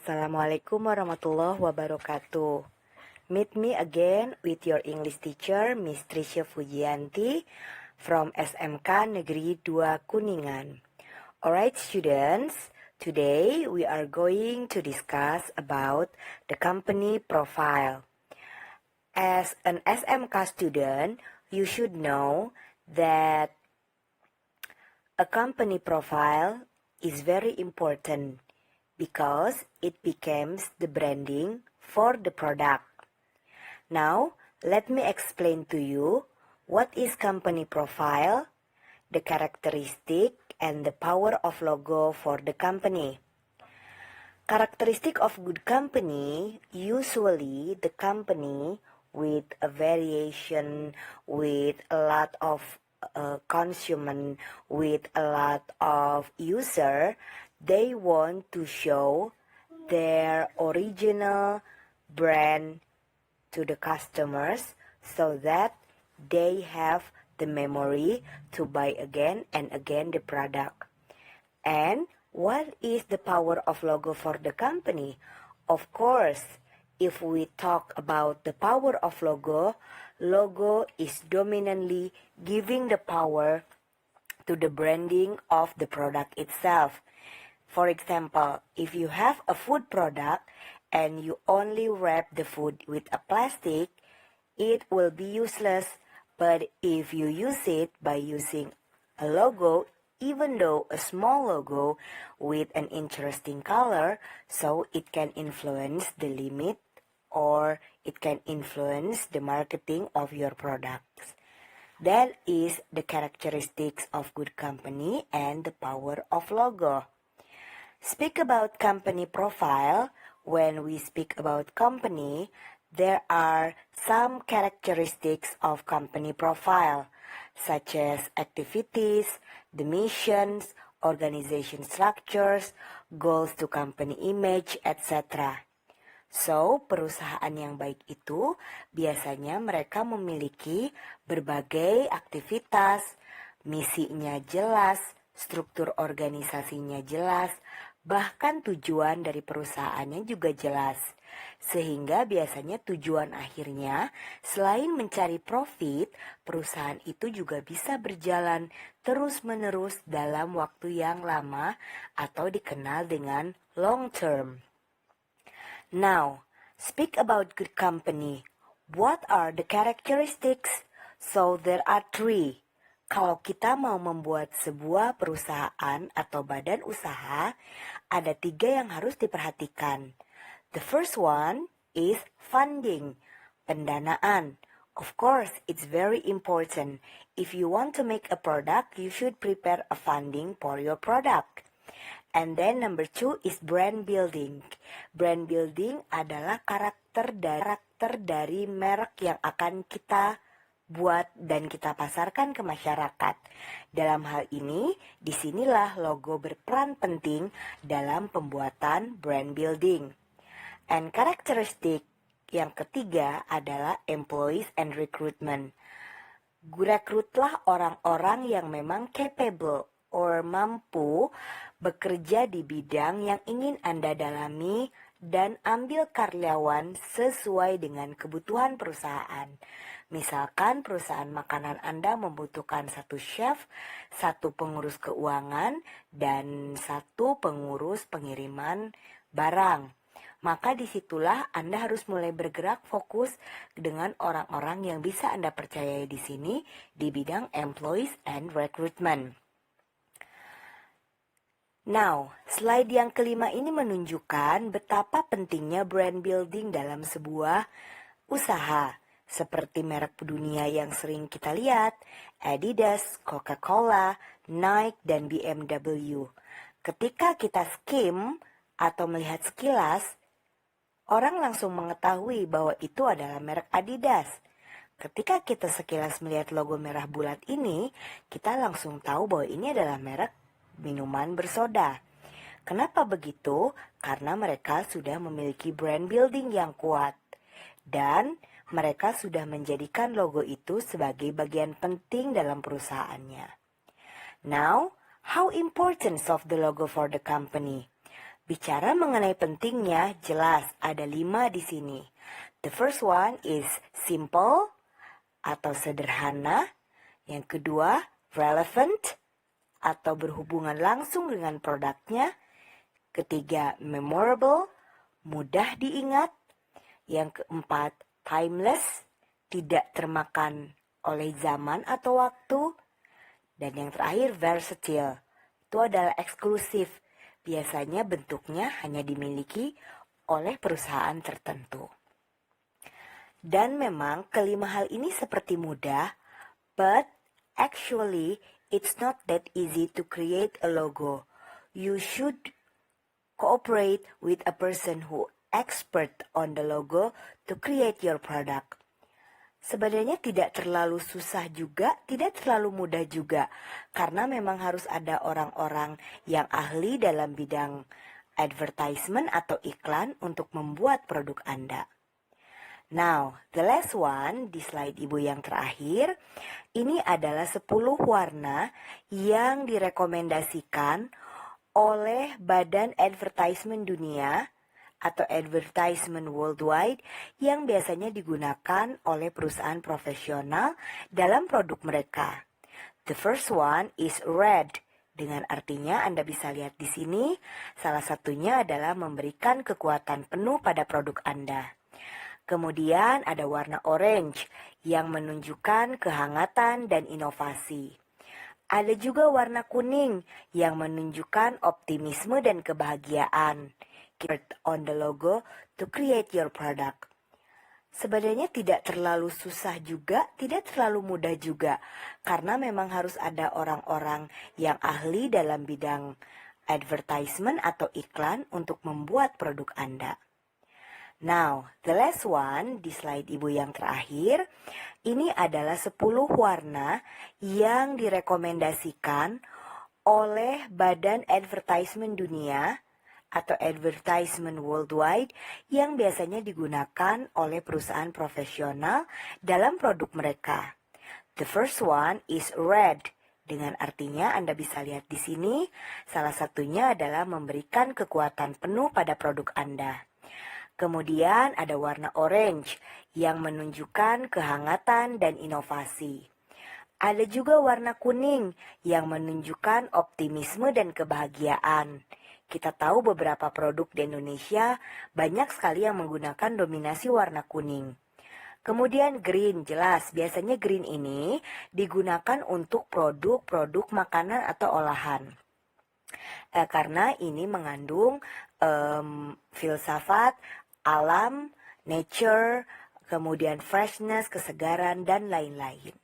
Assalamualaikum warahmatullahi wabarakatuh. Meet me again with your English teacher, Miss Trisha Fujianti from SMK Negeri 2 Kuningan. Alright students, today we are going to discuss about the company profile. As an SMK student, you should know that a company profile is very important because it becomes the branding for the product. Now, let me explain to you what is company profile, the characteristic, and the power of logo for the company. Characteristic of good company, usually the company with a variation, with a lot of consumer, with a lot of user, they want to show their original brand to the customers so that they have the memory to buy again and again the product. And what is the power of logo for the company? Of course, if we talk about the power of logo, logo is dominantly giving the power to the branding of the product itself. For example, if you have a food product and you only wrap the food with a plastic, it will be useless. But if you use it by using a logo, even though a small logo with an interesting color, so it can influence the limit or it can influence the marketing of your products. That is the characteristics of good company and the power of logo. Speak about company profile. When we speak about company, there are some characteristics of company profile, such as activities, the missions, organization structures, goals to company image, etc. So, perusahaan yang baik itu biasanya mereka memiliki berbagai aktivitas, misinya jelas, struktur organisasinya jelas, bahkan tujuan dari perusahaannya juga jelas. Sehingga biasanya tujuan akhirnya selain mencari profit, perusahaan itu juga bisa berjalan terus-menerus dalam waktu yang lama atau dikenal dengan long term. Now, speak about good company. What are the characteristics? So there are 3. Kalau kita mau membuat sebuah perusahaan atau badan usaha, ada 3 yang harus diperhatikan. The first one is funding, pendanaan. Of course, it's very important. If you want to make a product, you should prepare a funding for your product. And then number 2 is brand building. Brand building adalah karakter dari merek yang akan kita buat dan kita pasarkan ke masyarakat. Dalam hal ini, disinilah logo berperan penting dalam pembuatan brand building. And karakteristik yang ketiga adalah employees and recruitment. Rekrutlah orang-orang yang memang capable or mampu bekerja di bidang yang ingin Anda dalami dan ambil karyawan sesuai dengan kebutuhan perusahaan. Misalkan perusahaan makanan Anda membutuhkan 1 chef, 1 pengurus keuangan, dan 1 pengurus pengiriman barang. Maka disitulah Anda harus mulai bergerak fokus dengan orang-orang yang bisa Anda percayai di sini di bidang employees and recruitment. Now, slide yang kelima ini menunjukkan betapa pentingnya brand building dalam sebuah usaha. Seperti merek dunia yang sering kita lihat, Adidas, Coca-Cola, Nike, dan BMW. Ketika kita skim atau melihat sekilas, orang langsung mengetahui bahwa itu adalah merek Adidas. Ketika kita sekilas melihat logo merah bulat ini, kita langsung tahu bahwa ini adalah merek minuman bersoda. Kenapa begitu? Karena mereka sudah memiliki brand building yang kuat. Dan mereka sudah menjadikan logo itu sebagai bagian penting dalam perusahaannya. Now, how important of the logo for the company? Bicara mengenai pentingnya, jelas ada 5 di sini. The first one is simple atau sederhana. Yang kedua, relevant atau berhubungan langsung dengan produknya. Ketiga, memorable, mudah diingat. Yang keempat, timeless, tidak termakan oleh zaman atau waktu. Dan yang terakhir, versatile, itu adalah eksklusif. Biasanya bentuknya hanya dimiliki oleh perusahaan tertentu. Dan memang kelima hal ini seperti mudah, but actually it's not that easy to create a logo. You should cooperate with a person who expert on the logo to create your product. Sebenarnya tidak terlalu susah juga, tidak terlalu mudah juga, karena memang harus ada orang-orang yang ahli dalam bidang advertisement atau iklan untuk membuat produk Anda. Now, the last one di slide Ibu yang terakhir, ini adalah 10 warna yang direkomendasikan oleh Badan Advertisement Dunia atau Advertisement Worldwide yang biasanya digunakan oleh perusahaan profesional dalam produk mereka. The first one is red. Dengan artinya Anda bisa lihat di sini, salah satunya adalah memberikan kekuatan penuh pada produk Anda. Kemudian ada warna orange yang menunjukkan kehangatan dan inovasi. Ada juga warna kuning yang menunjukkan optimisme dan kebahagiaan. Keep on the logo to create your product. Sebenarnya tidak terlalu susah juga, tidak terlalu mudah juga, karena memang harus ada orang-orang yang ahli dalam bidang advertisement atau iklan untuk membuat produk Anda. Now, the last one di slide Ibu yang terakhir, ini adalah 10 warna yang direkomendasikan oleh Badan Advertisement Dunia atau Advertisement Worldwide yang biasanya digunakan oleh perusahaan profesional dalam produk mereka. The first one is red. Dengan artinya Anda bisa lihat di sini, salah satunya adalah memberikan kekuatan penuh pada produk Anda. Kemudian ada warna orange yang menunjukkan kehangatan dan inovasi. Ada juga warna kuning yang menunjukkan optimisme dan kebahagiaan. Kita tahu beberapa produk di Indonesia banyak sekali yang menggunakan dominasi warna kuning. Kemudian green, jelas biasanya green ini digunakan untuk produk-produk makanan atau olahan. Karena ini mengandung filsafat, alam, nature, kemudian freshness, kesegaran, dan lain-lain.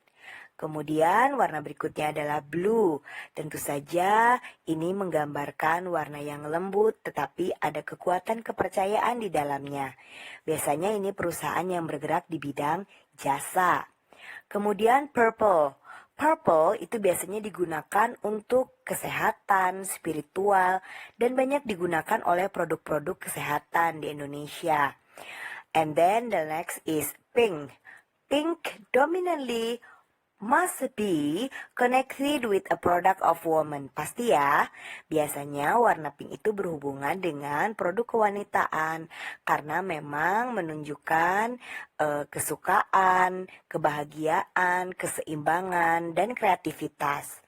Kemudian warna berikutnya adalah blue. Tentu saja ini menggambarkan warna yang lembut tetapi ada kekuatan kepercayaan di dalamnya. Biasanya ini perusahaan yang bergerak di bidang jasa. Kemudian purple. Purple itu biasanya digunakan untuk kesehatan, spiritual, dan banyak digunakan oleh produk-produk kesehatan di Indonesia. And then the next is pink. Pink dominantly must be connected with a product of woman. Pasti ya, biasanya warna pink itu berhubungan dengan produk kewanitaan karena memang menunjukkan kesukaan, kebahagiaan, keseimbangan, dan kreativitas.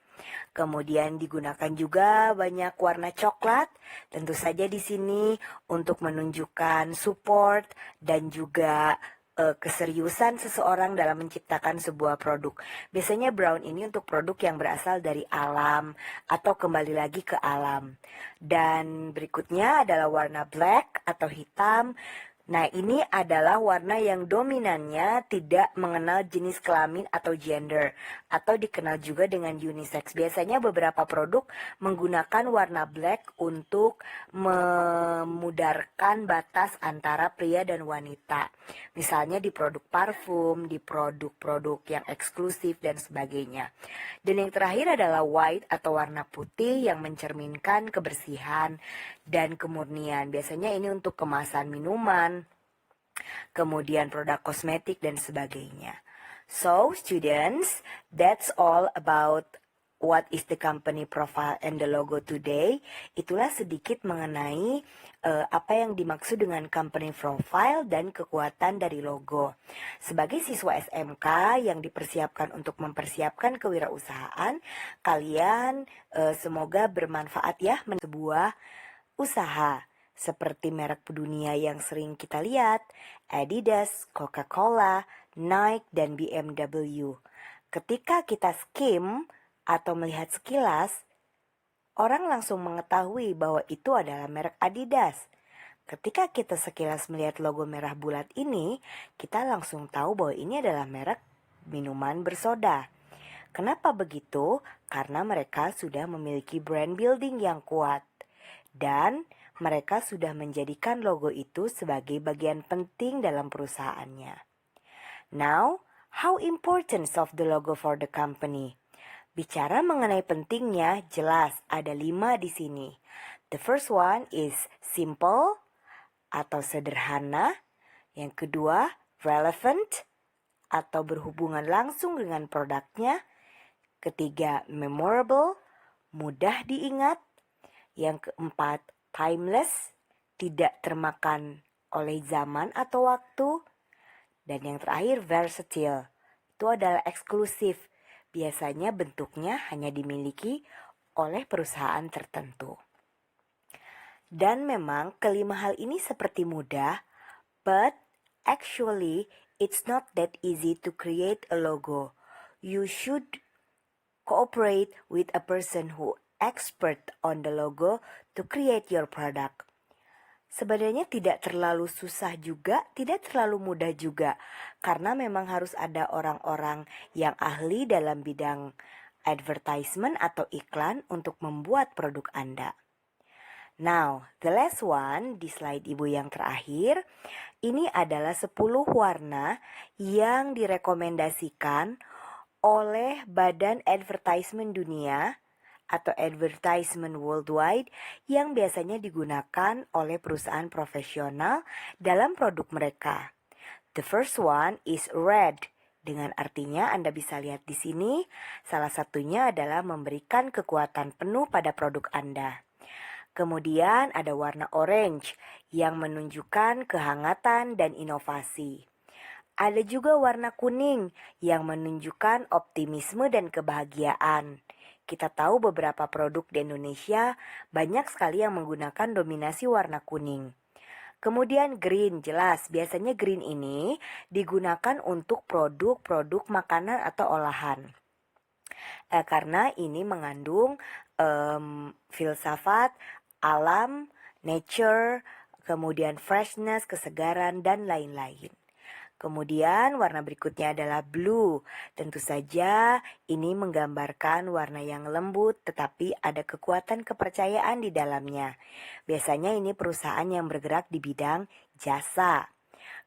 Kemudian digunakan juga banyak warna coklat, tentu saja di sini untuk menunjukkan support dan juga keseriusan seseorang dalam menciptakan sebuah produk. Biasanya brown ini untuk produk yang berasal dari alam atau kembali lagi ke alam. Dan berikutnya adalah warna black atau hitam. Nah, ini adalah warna yang dominannya tidak mengenal jenis kelamin atau gender, atau dikenal juga dengan unisex. Biasanya beberapa produk menggunakan warna black untuk memudarkan batas antara pria dan wanita. Misalnya di produk parfum, di produk-produk yang eksklusif, dan sebagainya. Dan yang terakhir adalah white atau warna putih yang mencerminkan kebersihan dan kemurnian. Biasanya ini untuk kemasan minuman, kemudian produk kosmetik dan sebagainya. So, students, that's all about what is the company profile and the logo today, itulah sedikit mengenai apa yang dimaksud dengan company profile dan kekuatan dari logo. Sebagai siswa SMK yang dipersiapkan untuk mempersiapkan kewirausahaan, kalian semoga bermanfaat ya sebuah usaha. Seperti merek dunia yang sering kita lihat, Adidas, Coca-Cola, Nike, dan BMW. Ketika kita skim atau melihat sekilas, orang langsung mengetahui bahwa itu adalah merek Adidas. Ketika kita sekilas melihat logo merah bulat ini, kita langsung tahu bahwa ini adalah merek minuman bersoda. Kenapa begitu? Karena mereka sudah memiliki brand building yang kuat. Dan mereka sudah menjadikan logo itu sebagai bagian penting dalam perusahaannya. Now, how important of the logo for the company? Bicara mengenai pentingnya, jelas ada 5 di sini. The first one is simple atau sederhana. Yang kedua, relevant atau berhubungan langsung dengan produknya. Ketiga, memorable, mudah diingat. Yang keempat, timeless, tidak termakan oleh zaman atau waktu. Dan yang terakhir, versatile, itu adalah eksklusif. Biasanya bentuknya hanya dimiliki oleh perusahaan tertentu. Dan memang kelima hal ini seperti mudah, but actually it's not that easy to create a logo. You should cooperate with a person who expert on the logo to create your product. Sebenarnya tidak terlalu susah juga, tidak terlalu mudah juga, karena memang harus ada orang-orang yang ahli dalam bidang advertisement atau iklan untuk membuat produk Anda. Now, the last one di slide ibu yang terakhir, ini adalah 10 warna yang direkomendasikan oleh Badan Advertisement Dunia atau Advertisement Worldwide yang biasanya digunakan oleh perusahaan profesional dalam produk mereka. The first one is red. Dengan artinya Anda bisa lihat di sini, salah satunya adalah memberikan kekuatan penuh pada produk Anda. Kemudian ada warna orange yang menunjukkan kehangatan dan inovasi. Ada juga warna kuning yang menunjukkan optimisme dan kebahagiaan. Kita tahu beberapa produk di Indonesia banyak sekali yang menggunakan dominasi warna kuning. Kemudian green, jelas biasanya green ini digunakan untuk produk-produk makanan atau olahan. Karena ini mengandung filsafat, alam, nature, kemudian freshness, kesegaran, dan lain-lain. Kemudian warna berikutnya adalah blue. Tentu saja ini menggambarkan warna yang lembut tetapi ada kekuatan kepercayaan di dalamnya. Biasanya ini perusahaan yang bergerak di bidang jasa.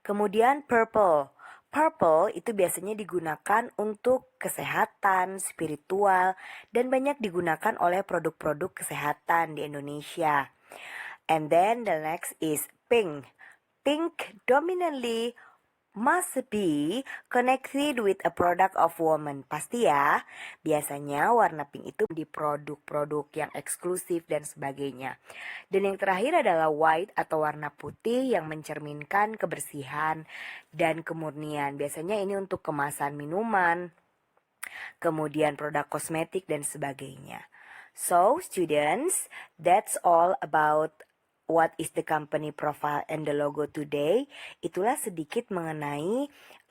Kemudian purple. Purple itu biasanya digunakan untuk kesehatan, spiritual, dan banyak digunakan oleh produk-produk kesehatan di Indonesia. And then the next is pink. Pink dominantly must be connected with a product of woman. Pasti ya, biasanya warna pink itu di produk-produk yang eksklusif dan sebagainya. Dan yang terakhir adalah white atau warna putih yang mencerminkan kebersihan dan kemurnian. Biasanya ini untuk kemasan minuman, kemudian produk kosmetik dan sebagainya. So students, that's all about what is the company profile and the logo today. Itulah sedikit mengenai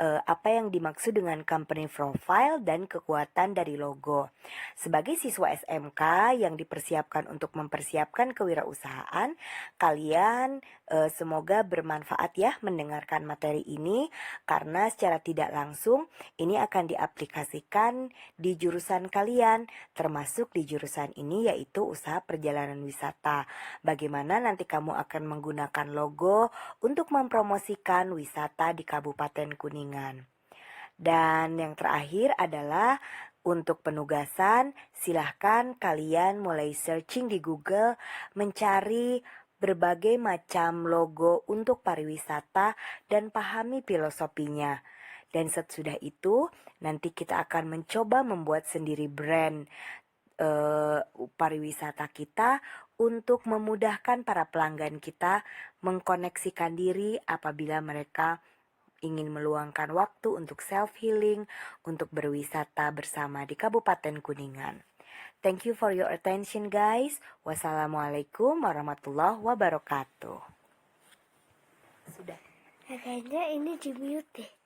apa yang dimaksud dengan company profile dan kekuatan dari logo. Sebagai siswa SMK yang dipersiapkan untuk mempersiapkan kewirausahaan, kalian semoga bermanfaat ya mendengarkan materi ini, karena secara tidak langsung ini akan diaplikasikan di jurusan kalian, termasuk di jurusan ini yaitu usaha perjalanan wisata. Bagaimana nanti kamu akan menggunakan logo untuk mempromosikan wisata di Kabupaten Kuningan. Dan yang terakhir adalah untuk penugasan, silahkan kalian mulai searching di Google, mencari berbagai macam logo untuk pariwisata dan pahami filosofinya. Dan sesudah itu, nanti kita akan mencoba membuat sendiri brand pariwisata kita untuk memudahkan para pelanggan kita mengkoneksikan diri apabila mereka ingin meluangkan waktu untuk self-healing, untuk berwisata bersama di Kabupaten Kuningan. Thank you for your attention guys. Wassalamualaikum warahmatullahi wabarakatuh. Sudah. Kayaknya ini di mute deh.